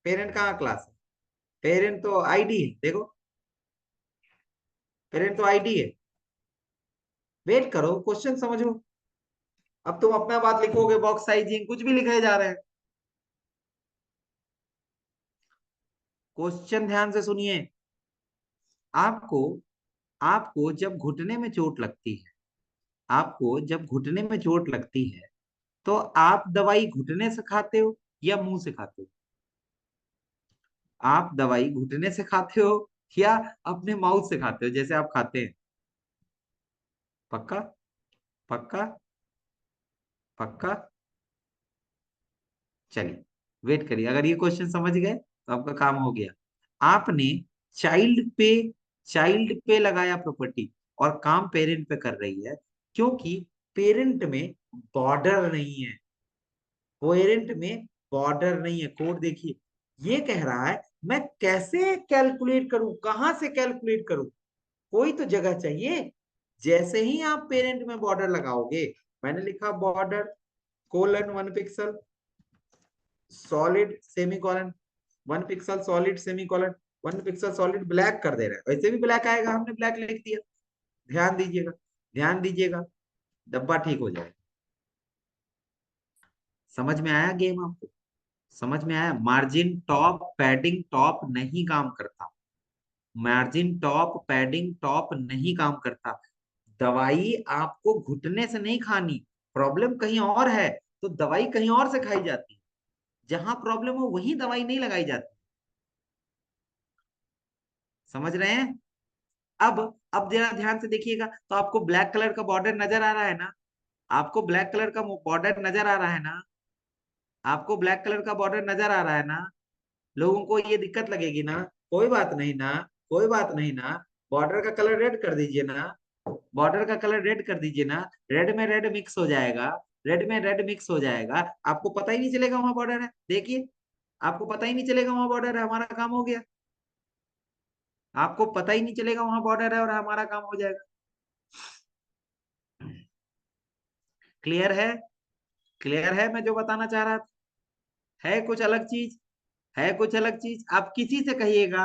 पेरेंट कहाँ क्लास है? पेरेंट तो आईडी है, देखो। पेरेंट तो आईडी है। वेट करो, क्वेश्चन समझो। अब तुम अपना बात लिखोगे, बॉक्स साइजिंग कुछ भी लिखे जा रहे हैं। क्वेश्चन ध्यान से सुनिए। आपको आपको जब घुटने में चोट लगती है, आपको जब घुटने में चोट लगती है, तो आप दवाई घुटने से खाते हो या मुंह से खाते हो? आप दवाई घुटने से खाते हो या अपने माउथ से खाते हो, जैसे आप खाते हैं? पक्का? पक्का? पक्का? चलिए, वेट करिए, अगर ये क्वेश्चन समझ गए तो आपका काम हो गया। आपने चाइल्ड पे चाइल्ड पे लगाया प्रॉपर्टी, और काम पेरेंट पे कर रही है, क्योंकि पेरेंट में बॉर्डर नहीं है, पेरेंट में बॉर्डर नहीं है। कोड देखिए, ये कह रहा है मैं कैसे कैलकुलेट करूं, कहां से कैलकुलेट करूं, कोई तो जगह चाहिए। जैसे ही आप पेरेंट में बॉर्डर लगाओगे, मैंने लिखा border colon 1 pixel solid semicolon, 1 pixel solid semicolon, 1 pixel solid black कर दे रहे हैं, वैसे भी ब्लैक आएगा, हमने ब्लैक लिख दिया। ध्यान दीजिएगा, ध्यान दीजिएगा, डब्बा ठीक हो जाएगा। समझ में आया गेम आपको? समझ में आया? मार्जिन टॉप पैडिंग टॉप नहीं काम करता, मार्जिन टॉप पैडिंग टॉप नहीं काम करता। दवाई आपको घुटने से नहीं खानी, प्रॉब्लम कहीं और है, तो दवाई कहीं और से खाई जाती है। जहां प्रॉब्लम हो वहीं दवाई नहीं लगाई जाती। समझ रहे हैं? अब अब जरा ध्यान से देखिएगा, तो आपको ब्लैक कलर का बॉर्डर नजर आ रहा है ना? आपको ब्लैक कलर का बॉर्डर नजर आ रहा है ना? आपको ब्लैक कलर का बॉर्डर नजर आ रहा है ना? लोगों को ये दिक्कत लगेगी ना? कोई बात नहीं ना, कोई बात नहीं ना। बॉर्डर का कलर रेड कर दीजिए ना, बॉर्डर का कलर रेड कर दीजिए ना। रेड में रेड मिक्स हो जाएगा, रेड में रेड मिक्स हो जाएगा, आपको पता ही नहीं चलेगा वहां बॉर्डर है। देखिए, आपको पता ही नहीं चलेगा वहां बॉर्डर है, हमारा काम हो गया। आपको पता ही नहीं चलेगा वहां बॉर्डर है, और हमारा काम हो जाएगा। क्लियर है? क्लियर है मैं जो बताना चाह रहा था? है कुछ अलग चीज? है कुछ अलग चीज? आप किसी से कहिएगा,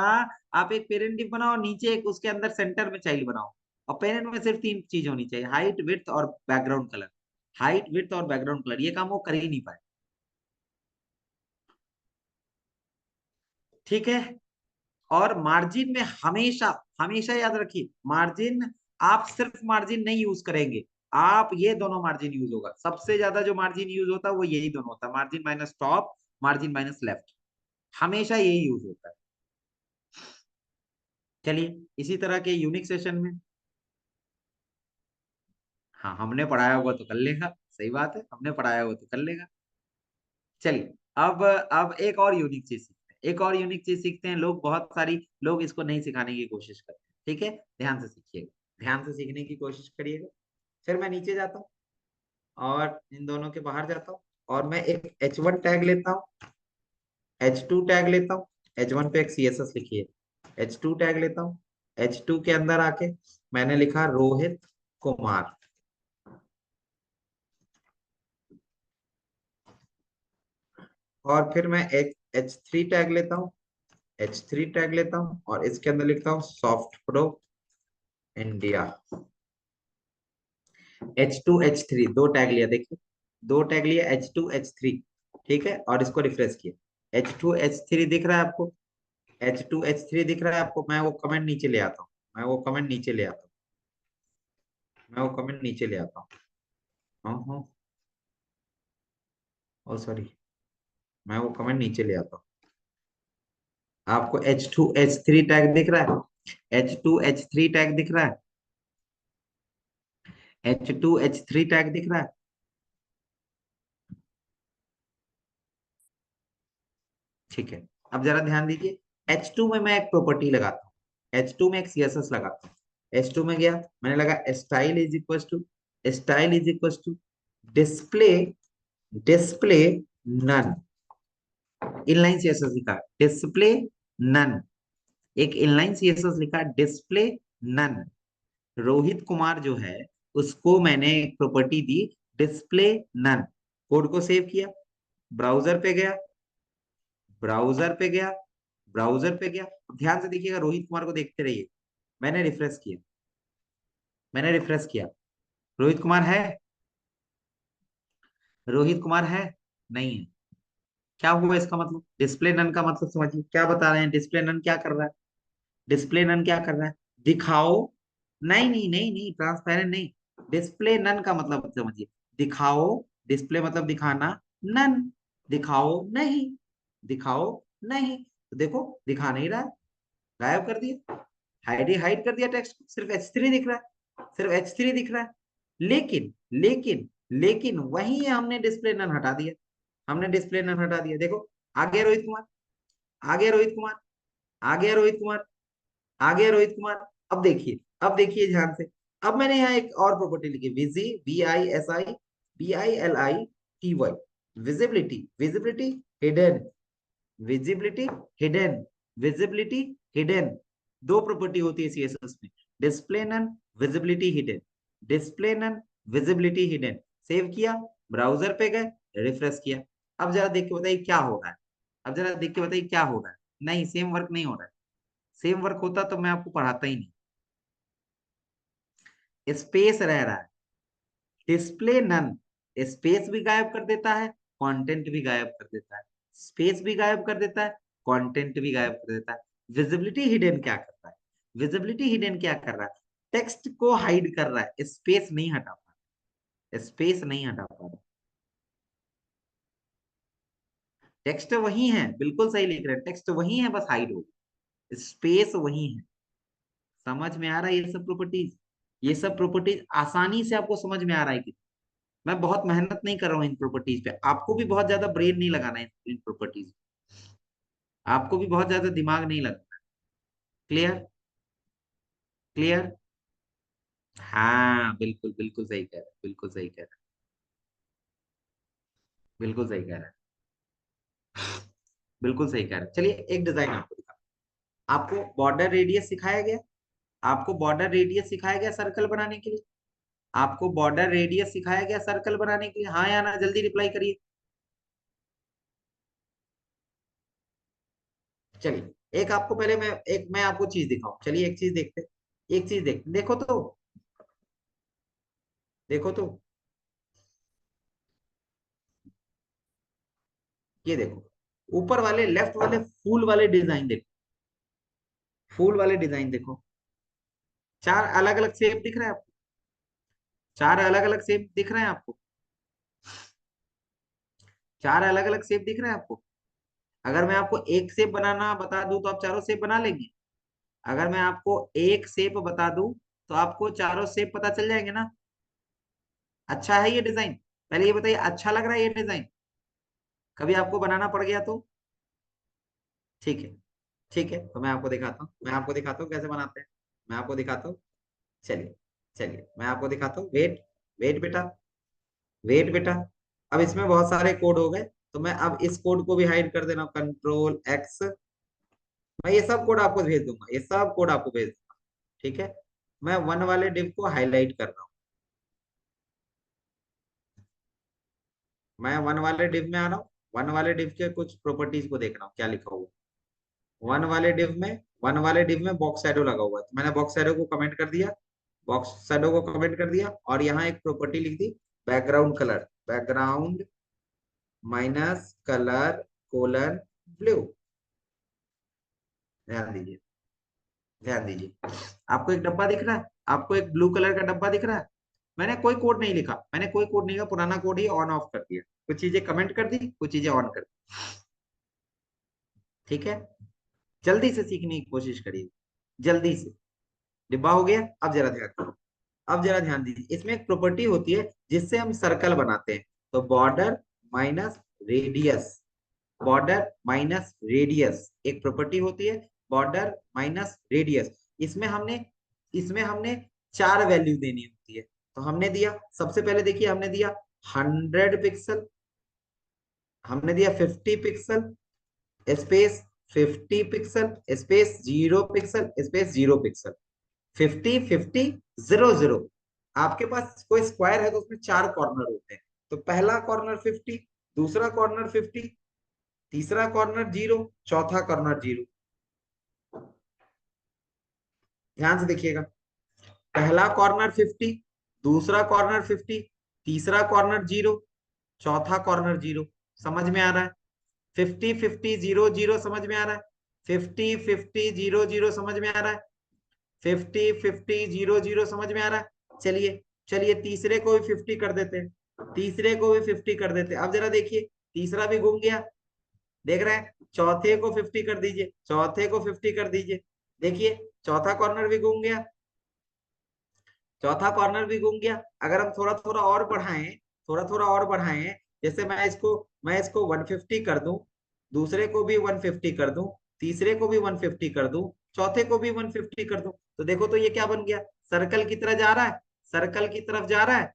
आप एक पेरेंट डिव बनाओ, नीचे एक उसके अंदर सेंटर में चाइल्ड बनाओ, और पेरेंट में सिर्फ 3 चीज होनी चाहिए, हाइट विड्थ और बैकग्राउंड कलर। हाइट विड्थ और बैकग्राउंड कलर, ये काम वो कर ही नहीं पाए। ठीक है? और मार्जिन में हमेशा, हमेशा याद रखिए, मार्जिन, आप सिर्फ मार्जिन नहीं यूज करेंगे, आप ये दोनों मार्जिन यूज होगा। सबसे ज्यादा जो मार्जिन यूज होता है वो यही दोनों होता है, margin minus top, margin minus left, हमेशा यही यूज होता है। चलिए, इसी तरह के यूनिक सेशन में, हाँ हमने पढ़ाया होगा तो कर लेगा, सही बात है, हमने पढ़ाया होगा तो कर लेगा। चलिए, अब एक और यूनिक चीज सीखते हैं, एक और यूनिक चीज सीखते हैं। लोग बहुत सारी लोग इसको नहीं सिखाने की कोशिश करते हैं, ठीक है? ध्यान से सीखिएगा, ध्यान से सीखने की कोशिश करिएगा। फिर मैं नीचे जाता हूँ, और इन दोनों के बाहर जाता हूँ, और मैं एक H1 टैग लेता हूँ, H2 टैग लेता हूँ। H1 पे एक CSS लिखिए, H2 टैग लेता हूँ। H2 के अंदर आके मैंने लिखा रोहित कुमार, और फिर मैं एक H3 टैग लेता हूँ, H3 टैग लेता हूँ, और इसके अंदर लिखता हूँ soft pro India. H2 H3 दो टैग लिया, देखिए, दो टैग लिया, H2 H3, ठीक है? और इसको रिफ्रेश किया, H2 H3 दिख रहा है आपको? H2 H3 दिख रहा है आपको? मैं वो कमेंट नीचे ले आता हूँ, मैं वो कमेंट नीचे ले आता हूँ, मैं वो कमेंट नीचे ले आता हूँ। हाँ हाँ, ओ सॉरी, मैं वो कमेंट नीचे ले आता हूँ। आपको H2 H3 टैग दिख रहा है? H2 H3 टैग दिख रहा है? H2 H3 टैग दिख रहा है? ठीक है, अब जरा ध्यान दीजिए। H2 में मैं एक प्रॉपर्टी लगाता हूँ, H2 में एक CSS लगाता हूँ। H2 में गया, मैंने लगा style is equal to display, display none, inline CSS लिखा, डिस्प्ले नन, एक इनलाइन सीएसएस लिखा, डिस्प्ले नन। रोहित कुमार जो है, उसको मैंने एक प्रॉपर्टी दी, डिस्प्ले नन। कोड को सेव किया, ब्राउजर पे गया, ब्राउजर पे गया, ब्राउजर पे गया। ध्यान से देखिएगा, रोहित कुमार को देखते रहिए। मैंने रिफ्रेश किया, मैंने रिफ्रेश किया, रोहित कुमार है? रोहित कुमार है? नहीं है। क्या हुआ इसका मतलब? डिस्प्ले नन का मतलब समझिए, क्या बता रहे हैं, डिस्प्ले नन क्या कर रहा है? डिस्प्ले नन क्या कर रहा है? दिखाओ, नहीं नहीं नहीं नहीं, ट्रांसपेरेंट नहीं। डिस्प्ले नन का मतलब समझिए, दिखाओ, डिस्प्ले मतलब दिखाना, नन, दिखाओ नहीं, दिखाओ नहीं, तो देखो दिखा नहीं रहा है, गायब कर दिया, हाइड कर दिया टेक्स्ट, सिर्फ H3 दिख रहा है, सिर्फ H3 दिख रहा है। लेकिन लेकिन लेकिन वही हमने डिस्प्ले नन हटा दिया, हमने डिस्प्ले नन हटा दिया, देखो, आगे रोहित कुमार, आगे रोहित कुमार, आगे रोहित कुमार, आगे रोहित कुमार। अब देखिए ध्यान से। अब मैंने यहाँ एक और प्रॉपर्टी लिखी, विजी, VISI, BILITY, visibility, visibility hidden, visibility hidden, visibility hidden. दो प्रॉपर्टी होती है CSS में, display none, visibility hidden, display none, visibility hidden. Save किया, ब्राउजर पे गए, रिफ्रेश किया। अब जरा देख के बताइए क्या हो रहा है। अब जरा देख के बताइए क्या हो रहा है। नहीं, सेम वर्क नहीं हो रहा है। सेम वर्क होता तो मैं आपको पढ़ाता ही नहीं। स्पेस रह रहा है, डिस्प्ले नन, स्पेस भी गायब कर देता है, कंटेंट भी गायब कर देता है। स्पेस भी गायब कर देता है, कंटेंट भी गायब कर देता है। विजिबिलिटी हिडन क्या कर रहा है? विजिबिलिटी हिडन क्या कर रहा है? टेक्स्ट को हाइड कर रहा है, स्पेस नहीं हटा पा रहा, स्पेस नहीं हटा पा रहा। टेक्स्ट वही है, बिल्कुल सही लिख रहे हैं, टेक्स्ट वही है, बस हाइड हो, स्पेस वही है। समझ में आ रहा है ये सब प्रॉपर्टीज? ये सब प्रॉपर्टीज आसानी से आपको समझ में आ रहा है कि मैं बहुत मेहनत नहीं कर रहा हूँ इन प्रॉपर्टीज पे। आपको भी बहुत ज्यादा ब्रेन नहीं लगाना है इन प्रॉपर्टीज, आपको भी बहुत ज्यादा दिमाग नहीं लगाना। क्लियर? क्लियर? हाँ, बिल्कुल बिल्कुल सही कह रहे हैं, बिल्कुल सही कह रहे हैं, बिल्कुल सही कह रहे हैं, बिल्कुल सही कह रहे हैं। चलिए एक डिजाइन आपको दिखा। आपको बॉर्डर रेडियस सिखाया गया, आपको बॉर्डर रेडियस सिखाया गया सर्कल बनाने के लिए, आपको बॉर्डर रेडियस सिखाया गया सर्कल बनाने के लिए, हाँ या ना, जल्दी रिप्लाई करिए। चलिए एक आपको पहले मैं आपको चीज दिखाऊं। चलिए एक चीज देखते, एक चीज देखते, देखो तो, देखो तो, ये देखो, ऊपर वाले लेफ्ट वाले फूल वाले डिजाइन देखो, फूल वाले डिजाइन देखो। चार अलग अलग शेप दिख रहा है आपको, चार अलग अलग शेप दिख रहे हैं आपको, चार अलग अलग शेप दिख रहे हैं आपको। अगर मैं आपको एक शेप बनाना बता दूं तो आप चारों शेप बना लेंगे? अगर मैं आपको एक शेप बता दूं तो आपको चारों शेप पता चल जाएंगे ना? अच्छा है ये डिजाइन? पहले ये बताइए, अच्छा लग रहा है ये डिजाइन? कभी आपको बनाना पड़ गया तो? ठीक है, ठीक है, तो मैं आपको दिखाता हूँ, मैं आपको दिखाता हूँ कैसे बनाते हैं, मैं आपको दिखाता हूँ। चलिए, चलिए मैं आपको दिखाता हूँ। वेट, वेट बेटा, वेट बेटा। अब इसमें बहुत सारे कोड हो गए, तो मैं अब इस कोड को भी हाइड कर देना, Ctrl+X। मैं ये सब कोड आपको भेज दूंगा, ये सब कोड आपको भेज दूंगा। ठीक है, मैं वन वाले डिव को हाईलाइट कर रहा हूँ, मैं वन वाले डिव में आ रहा हूँ, वन वाले डिव के कुछ प्रॉपर्टीज को देख रहा हूँ क्या लिखा हुआ है। वन वाले डिव में बॉक्स शैडो लगा हुआ है, तो मैंने बॉक्स शैडो को कमेंट कर दिया, बॉक्स शैडो को कमेंट कर दिया, और यहाँ एक प्रॉपर्टी लिख दी, background colour, background minus colour colon blue. ध्यान दीजिए, ध्यान दीजिए, आपको एक डब्बा दिख रहा है, आपको एक ब्लू कलर का डब्बा दिख रहा है। मैंने कोई कोड नहीं लिखा, मैंने कोई कोड नहीं लिखा, पुराना कोड ही ऑन ऑफ कर दिया, कुछ चीजें कमेंट कर दी, कुछ चीजें ऑन कर दी। ठीक है, जल्दी से सीखने की कोशिश करिए, जल्दी से। डिब्बा हो गया। अब जरा ध्यान दीजिए, अब जरा ध्यान दीजिए, इसमें एक प्रॉपर्टी होती है जिससे हम सर्कल बनाते हैं, तो border minus radius, border minus radius एक प्रॉपर्टी होती है, बॉर्डर माइनस रेडियस। इसमें हमने इसमें हमने चार वैल्यू देनी होती है, तो हमने दिया, सबसे पहले देखिए हमने दिया 100 पिक्सल, हमने दिया 50 pixel, space 50 pixel, space 0 pixel, space 0 pixel, 50 50 0 0। आपके पास कोई स्क्वायर है तो उसमें चार कॉर्नर होते हैं, तो पहला कॉर्नर 50, दूसरा कॉर्नर 50, तीसरा कॉर्नर 0, चौथा कॉर्नर 0। ध्यान से देखिएगा, पहला कॉर्नर 50, दूसरा कॉर्नर 50, तीसरा कॉर्नर 0, चौथा कॉर्नर 0। समझ में आ रहा है? 50 50 0 0 समझ में आ रहा है? 50 50 0 0 समझ में आ रहा है? 50 50 0 0 समझ में आ रहा है? चलिए, चलिए तीसरे को भी 50 कर देते हैं, तीसरे को भी 50 कर देते हैं। अब जरा देखिए, तीसरा भी घूम गया, देख रहे हैं? चौथे को 50 कर दीजिए, चौथे को 50 कर दीजिए, देखिए चौथा कॉर्नर भी घूम गया, चौथा कॉर्नर भी घूम गया। अगर हम थोड़ा थोड़ा और बढ़ाएं, थोड़ा थोड़ा और बढ़ाएं, जैसे मैं इसको 150 कर दूं, दूसरे को भी 150 कर दूं, तीसरे को भी 150 कर दूं, चौथे को भी 150 कर दूं, तो देखो तो ये क्या बन गया, सर्कल की तरह जा रहा है, सर्कल की तरफ जा रहा है,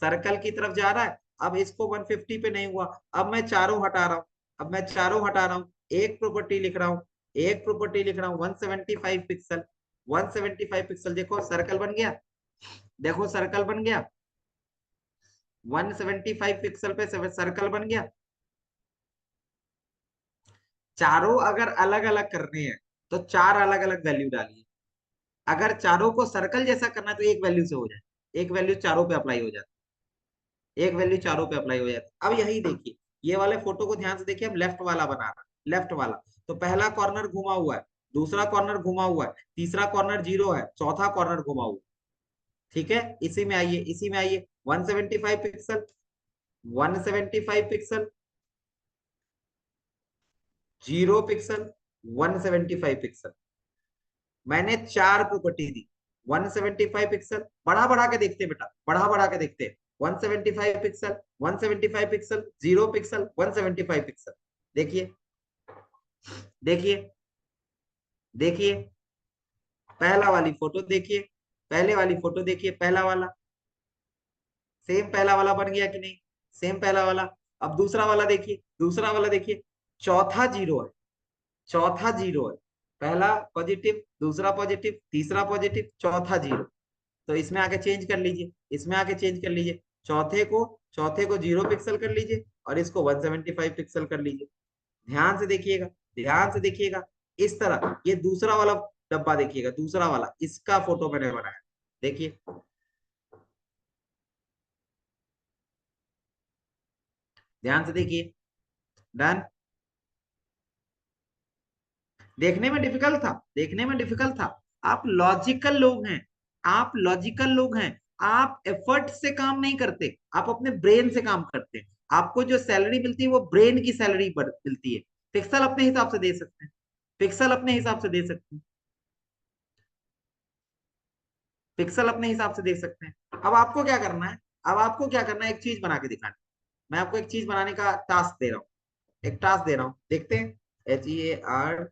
सर्कल की तरफ जा रहा है। अब इसको 150 पे नहीं हुआ, अब मैं चारों हटा रहा हूं, अब मैं चारों हटा रहा हूं, एक प्रॉपर्टी लिख रहा हूं, एक प्रॉपर्टी लिख रहा हूं, 175 पिक्सल, 175 पिक्सल, देखो सर्कल बन गया, देखो सर्कल बन गया, 175 पिक्सल पे सर्कल बन गया। चारों अगर अलग अलग करने हैं तो चार अलग अलग वैल्यू डालिए, अगर चारों को सर्कल जैसा करना है तो एक वैल्यू से हो जाए, एक वैल्यू चारों पे अप्लाई हो जाती, एक वैल्यू चारों पे अप्लाई हो जाती। अब यही देखिए, ये वाले फोटो को ध्यान से देखिए, हम लेफ्ट वाला बना रहे हैं, लेफ्ट वाला, तो पहला कॉर्नर घुमा हुआ है, दूसरा कॉर्नर घुमा हुआ है, तीसरा कॉर्नर जीरो है, चौथा कॉर्नर घुमा हुआ है। ठीक है, इसी में आइए, इसी में आइए, 175 pixel, 175 pixel, zero pixel, 175 pixel, मैंने चार प्रॉपर्टी दी, 175 पिक्सल, बढ़ा बढ़ा के देखते हैं बेटा, बढ़ा बढ़ा के देखते हैं, 175 pixel, 175 pixel, zero pixel, 175 pixel, देखिए, देखिए, देखिए, पहला वाली फोटो देखिए, पहले वाली फोटो देखिए, पहला वाला सेम पहला वाला बन गया कि नहीं, सेम पहला वाला। अब दूसरा वाला देखिए, दूसरा वाला देखिए, चौथा जीरो है, चौथा जीरो है, पहला पॉजिटिव, दूसरा पॉजिटिव, तीसरा पॉजिटिव, चौथा जीरो, तो इसमें आके चेंज कर लीजिए, इसमें आके चेंज कर लीजिए, चौथे को जीरो पिक्सल कर लीजिए और इसको 175 पिक्सल कर लीजिए। ध्यान से देखिएगा, ध्यान से देखिएगा, इस तरह ये दूसरा वाला डब्बा देखिएगा, दूसरा वाला, इसका फोटो मैंने बनाया, देखिए, ध्यान से देखिए, डन। देखने में डिफिकल्ट था, देखने में डिफिकल्ट था, आप लॉजिकल लोग हैं, आप लॉजिकल लोग हैं, आप एफर्ट से काम नहीं करते, आप अपने ब्रेन से काम करते हैं, आपको जो सैलरी मिलती है वो ब्रेन की सैलरी पर मिलती है, पिक्सल अपने हिसाब से दे सकते हैं, पिक्सल अपने हिसाब से दे सकते हैं, पिक्सल अपने हिसाब से दे सकते हैं। अब आपको क्या करना है, अब आपको क्या करना है, एक चीज बना के दिखाना, मैं आपको एक चीज बनाने का टास्क दे रहा हूँ, एक टास्क दे रहा हूँ, देखते हैं, HEAR,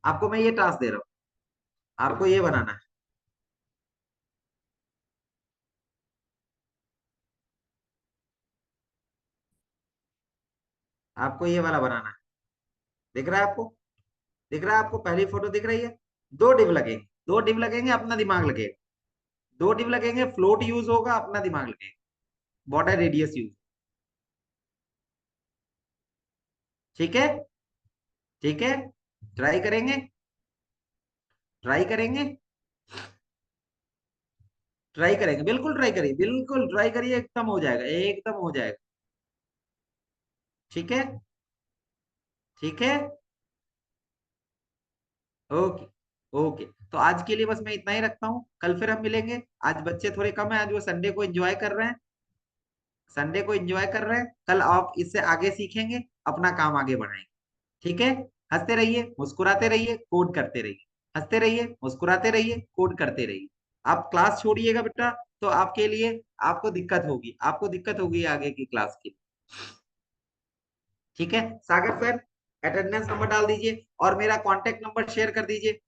आपको मैं ये टास्क दे रहा हूँ, आपको ये बनाना है, आपको ये वाला बनाना है, दिख रहा है आपको, दिख रहा है आपको, पहली फोटो दिख रही है, दो डिव लगेंगे, दो डिव लगेंगे, अपना दिमाग लगेगा, दो डिव लगेंगे, फ्लोट यूज होगा, अपना दिमाग लगेगा, बॉर्डर रेडियस यूज, ठीक है, ठीक है, ट्राई करेंगे, ट्राई करेंगे, ट्राई करेंगे, बिल्कुल ट्राई करिए, बिल्कुल ट्राई करिए, एकदम हो जाएगा, एकदम हो जाएगा, ठीक है, ठीक है, ओके, ओके, तो आज के लिए बस मैं इतना ही रखता हूँ, कल फिर हम मिलेंगे, आज बच्चे थोड़े कम है, आज वो संडे को एंजॉय कर रहे हैं, संडे को एंजॉय कर रहे हैं, कल आप इससे आगे सीखेंगे, अपना काम आगे बढ़ाएंगे, ठीक है, हंसते रहिए, मुस्कुराते रहिए, कोड करते रहिए, हंसते रहिए, मुस्कुराते रहिए, कोड करते रहिए, आप क्लास छोड़िएगा बेटा तो आपके लिए, आपको दिक्कत होगी, आपको दिक्कत होगी आगे की क्लास की, ठीक है, सागर सर, अटेंडेंस नंबर डाल दीजिए और मेरा कॉन्टेक्ट नंबर शेयर कर दीजिए,